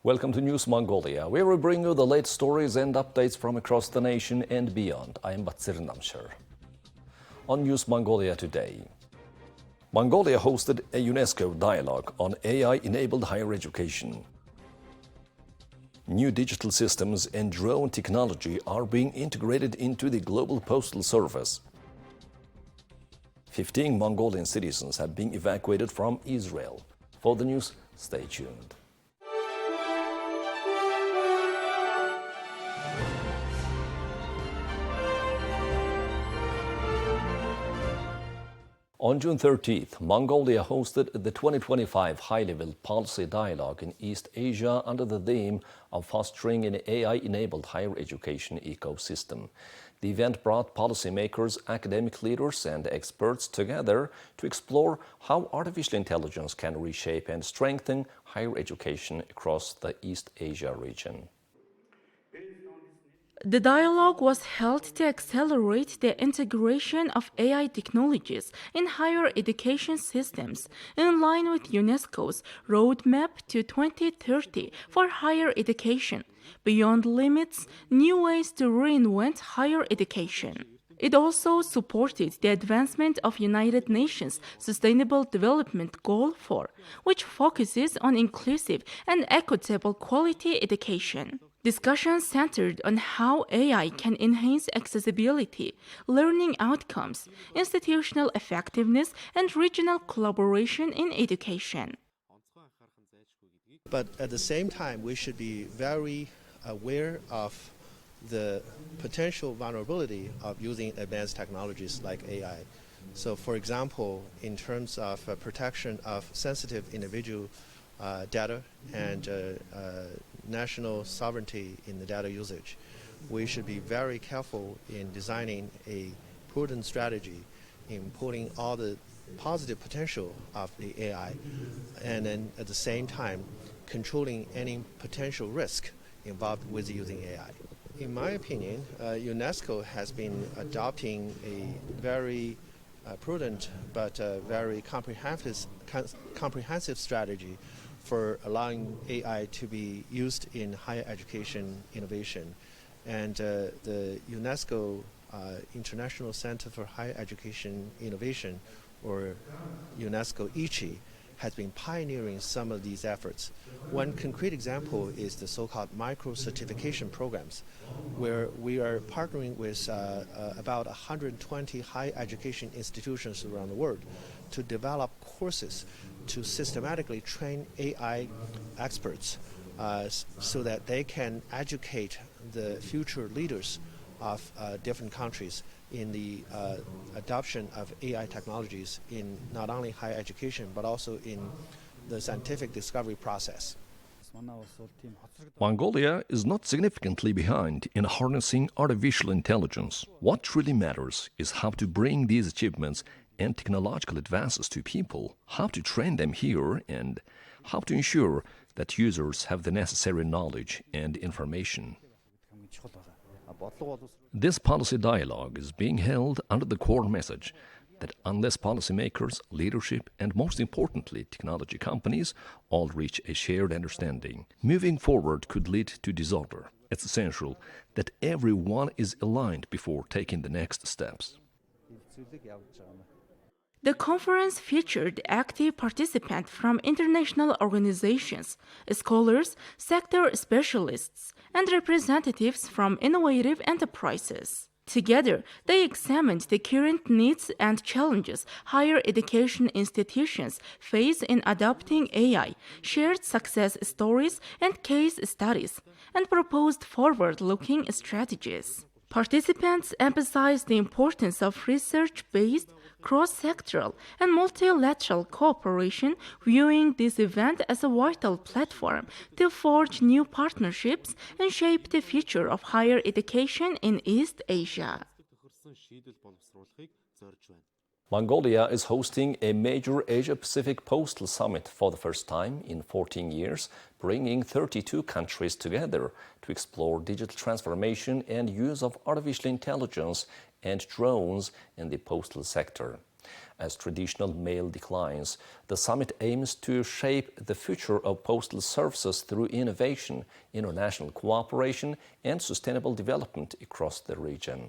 Welcome to News Mongolia, where we bring you the latest stories and updates from across the nation and beyond. I am Batsir Namshar. On News Mongolia today, Mongolia hosted a UNESCO dialogue on AI-enabled higher education. New digital systems and drone technology are being integrated into the global postal service. 15 Mongolian citizens have been evacuated from Israel. For the news, stay tuned. On June 30th, Mongolia hosted the 2025 high-level policy dialogue in East Asia under the theme of fostering an AI-enabled higher education ecosystem. The event brought policymakers, academic leaders, and experts together to explore how artificial intelligence can reshape and strengthen higher education across the East Asia region. The dialogue was held to accelerate the integration of AI technologies in higher education systems, in line with UNESCO's roadmap to 2030 for higher education, beyond limits, new ways to reinvent higher education. It also supported the advancement of United Nations Sustainable Development Goal 4, which focuses on inclusive and equitable quality education. Discussions centered on how AI can enhance accessibility, learning outcomes, institutional effectiveness, and regional collaboration in education. But at the same time, we should be very aware of the potential vulnerability of using advanced technologies like AI. So, for example, in terms of protection of sensitive individual data and national sovereignty in the data usage, we should be very careful in designing a prudent strategy in pulling all the positive potential of the AI, and then at the same time controlling any potential risk involved with using AI. In my opinion, UNESCO has been adopting a very prudent but very comprehensive strategy for allowing AI to be used in higher education innovation. And the UNESCO International Center for Higher Education Innovation, or UNESCO ICHI, has been pioneering some of these efforts. One concrete example is the so-called micro-certification programs, where we are partnering with about 120 higher education institutions around the world to develop courses to systematically train AI experts so that they can educate the future leaders of different countries in the adoption of AI technologies in not only higher education but also in the scientific discovery process. Mongolia is not significantly behind in harnessing artificial intelligence. What truly matters is how to bring these achievements and technological advances to people, how to train them here, and how to ensure that users have the necessary knowledge and information. This policy dialogue is being held under the core message that unless policymakers, leadership, and most importantly, technology companies all reach a shared understanding, moving forward could lead to disorder. It's essential that everyone is aligned before taking the next steps. The conference featured active participants from international organizations, scholars, sector specialists, and representatives from innovative enterprises. Together, they examined the current needs and challenges higher education institutions face in adopting AI, shared success stories and case studies, and proposed forward-looking strategies. Participants emphasized the importance of research-based, cross-sectoral, and multilateral cooperation, viewing this event as a vital platform to forge new partnerships and shape the future of higher education in East Asia. Mongolia is hosting a major Asia-Pacific Postal Summit for the first time in 14 years, bringing 32 countries together to explore digital transformation and use of artificial intelligence and drones in the postal sector. as traditional mail declines. The summit aims to shape the future of postal services through innovation, international cooperation and sustainable development across the region.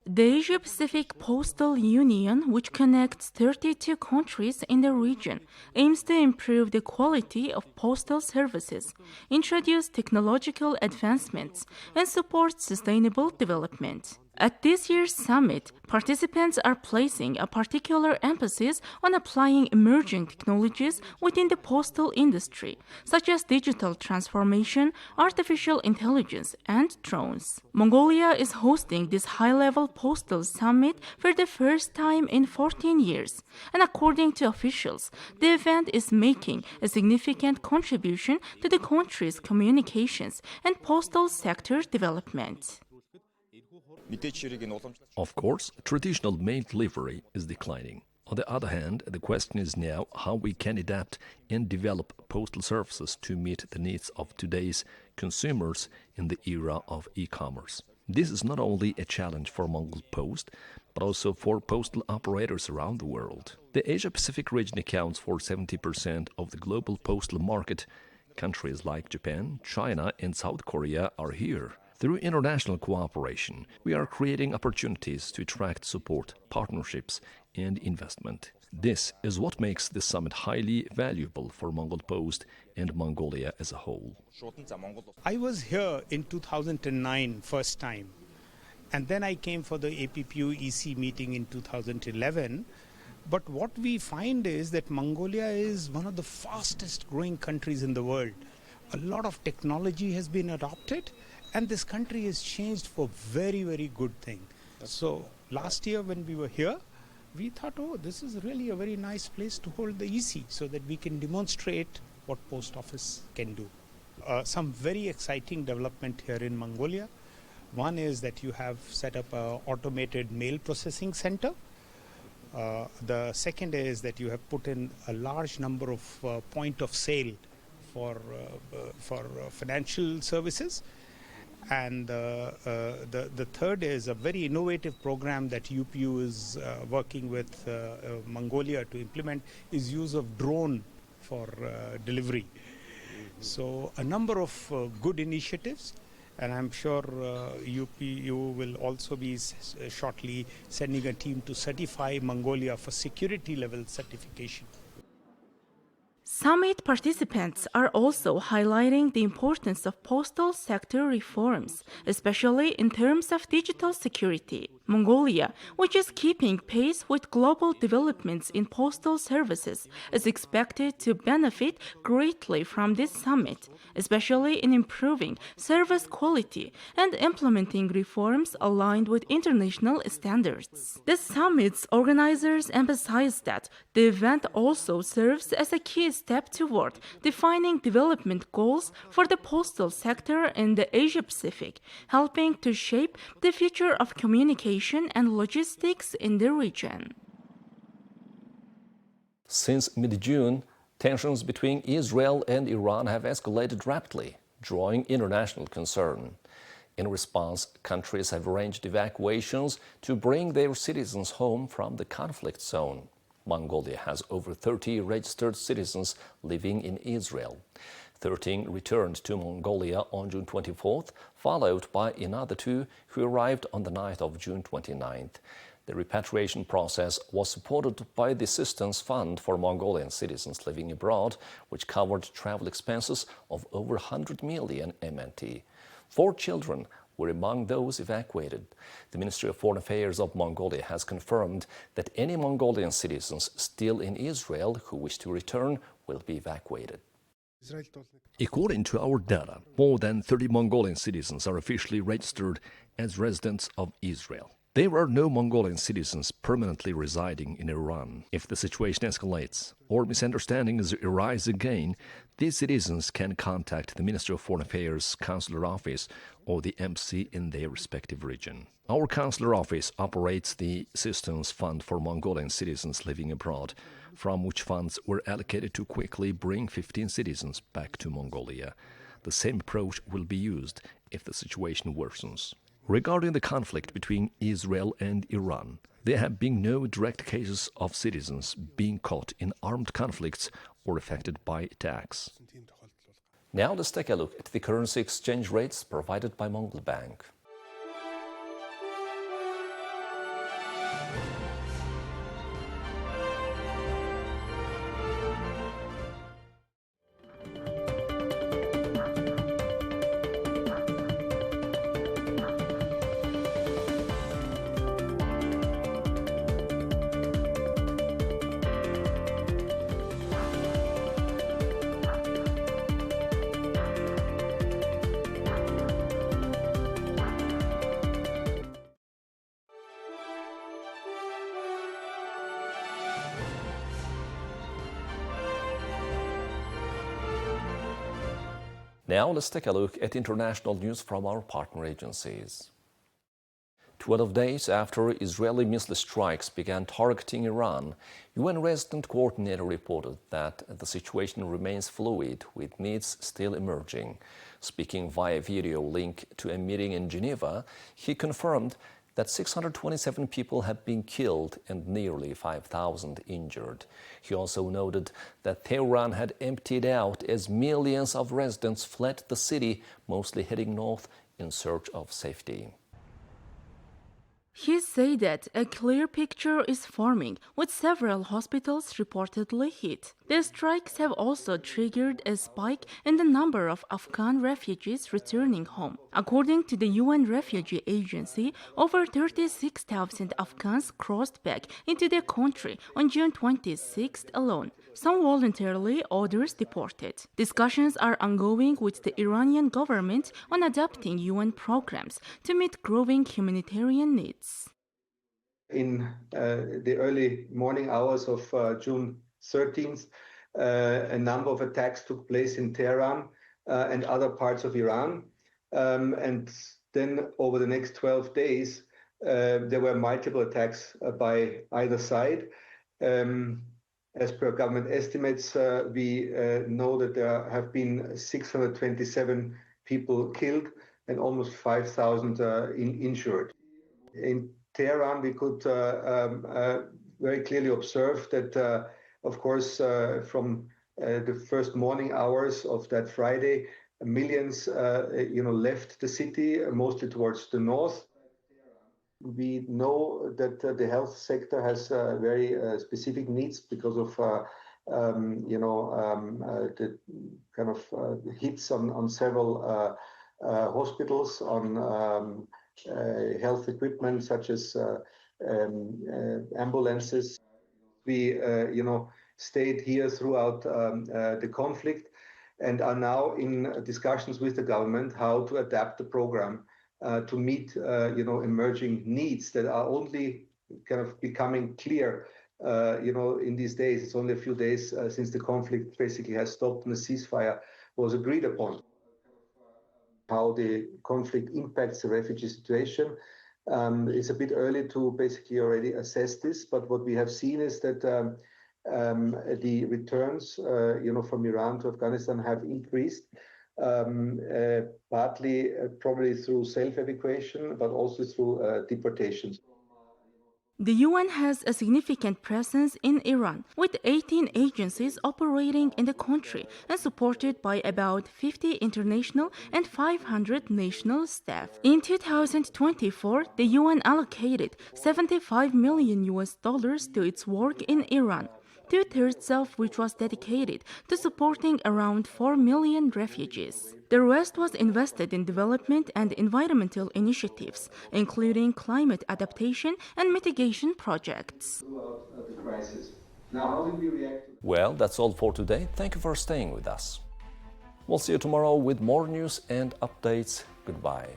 The Asia-Pacific Postal Union, which connects 32 countries in the region, aims to improve the quality of postal services, introduce technological advancements, and support sustainable development. At this year's summit, participants are placing a particular emphasis on applying emerging technologies within the postal industry, such as digital transformation, artificial intelligence, and drones. Mongolia is hosting this high-level postal summit for the first time in 14 years, and according to officials, the event is making a significant contribution to the country's communications and postal sector development. Of course, traditional mail delivery is declining. On the other hand, the question is now how we can adapt and develop postal services to meet the needs of today's consumers in the era of e-commerce. This is not only a challenge for Mongol Post, but also for postal operators around the world. The Asia-Pacific region accounts for 70% of the global postal market. Countries like Japan, China, and South Korea are here. Through international cooperation, we are creating opportunities to attract support, partnerships, and investment. This is what makes this summit highly valuable for Mongol Post and Mongolia as a whole. I was here in 2009 first time, and then I came for the APPU EC meeting in 2011. But what we find is that Mongolia is one of the fastest growing countries in the world. A lot of technology has been adopted, and this country has changed for very, very good thing. So last year when we were here, we thought, oh, this is really a very nice place to hold the EC so that we can demonstrate what post office can do. Some very exciting development here in Mongolia. One is that you have set up an automated mail processing center. The second is that you have put in a large number of point of sale for financial services. And the third is a very innovative program that UPU is working with Mongolia to implement is use of drone for delivery. So a number of good initiatives, and I'm sure UPU will also be shortly sending a team to certify Mongolia for security level certification. Summit participants are also highlighting the importance of postal sector reforms, especially in terms of digital security. Mongolia, which is keeping pace with global developments in postal services, is expected to benefit greatly from this summit, especially in improving service quality and implementing reforms aligned with international standards. The summit's organizers emphasize that the event also serves as a key step toward defining development goals for the postal sector in the Asia-Pacific, helping to shape the future of communication and logistics in the region. Since mid-June, tensions between Israel and Iran have escalated rapidly, drawing international concern. In response, countries have arranged evacuations to bring their citizens home from the conflict zone. Mongolia has over 30 registered citizens living in Israel. 13 returned to Mongolia on June 24th, followed by another 2 who arrived on the night of June 29th. The repatriation process was supported by the Assistance Fund for Mongolian citizens living abroad, which covered travel expenses of over 100 million MNT. 4 children were among those evacuated. The Ministry of Foreign Affairs of Mongolia has confirmed that any Mongolian citizens still in Israel who wish to return will be evacuated. According to our data, more than 30 Mongolian citizens are officially registered as residents of Israel. There are no Mongolian citizens permanently residing in Iran. If the situation escalates or misunderstandings arise again, these citizens can contact the Ministry of Foreign Affairs Consular Office or the embassy in their respective region. Our consular office operates the Assistance Fund for Mongolian citizens living abroad, from which funds were allocated to quickly bring 15 citizens back to Mongolia. The same approach will be used if the situation worsens. Regarding the conflict between Israel and Iran, there have been no direct cases of citizens being caught in armed conflicts or affected by attacks. Now let's take a look at the currency exchange rates provided by Mongol Bank. Now let's take a look at international news from our partner agencies. 12 days after Israeli missile strikes began targeting Iran, UN Resident Coordinator reported that the situation remains fluid, with needs still emerging. Speaking via video link to a meeting in Geneva, he confirmed that 627 people have been killed and nearly 5,000 injured. He also noted that Tehran had emptied out as millions of residents fled the city, mostly heading north in search of safety. He said that a clear picture is forming, with several hospitals reportedly hit. The strikes have also triggered a spike in the number of Afghan refugees returning home. According to the UN Refugee Agency, over 36,000 Afghans crossed back into their country on June 26th alone. Some voluntarily, others deported. Discussions are ongoing with the Iranian government on adapting UN programs to meet growing humanitarian needs. In the early morning hours of June 13th, a number of attacks took place in Tehran and other parts of Iran. And then over the next 12 days, there were multiple attacks by either side. As per government estimates, we know that there have been 627 people killed and almost 5,000 injured. In Tehran, we could very clearly observe that, of course, from the first morning hours of that Friday, millions, left the city, mostly towards the north. We know that the health sector has very specific needs because of the kind of hits on several hospitals, on health equipment such as ambulances. We stayed here throughout the conflict and are now in discussions with the government how to adapt the program to meet emerging needs that are only kind of becoming clear in these days. It's only a few days since the conflict basically has stopped and the ceasefire was agreed upon. How the conflict impacts the refugee situation. It's a bit early to basically already assess this, but what we have seen is that the returns from Iran to Afghanistan have increased. Partly probably through self-evacuation, but also through deportations. The UN has a significant presence in Iran, with 18 agencies operating in the country and supported by about 50 international and 500 national staff. In 2024, the UN allocated $75 million to its work in Iran, 2/3 of which was dedicated to supporting around 4 million refugees. The rest was invested in development and environmental initiatives, including climate adaptation and mitigation projects. Well, that's all for today. Thank you for staying with us. We'll see you tomorrow with more news and updates. Goodbye.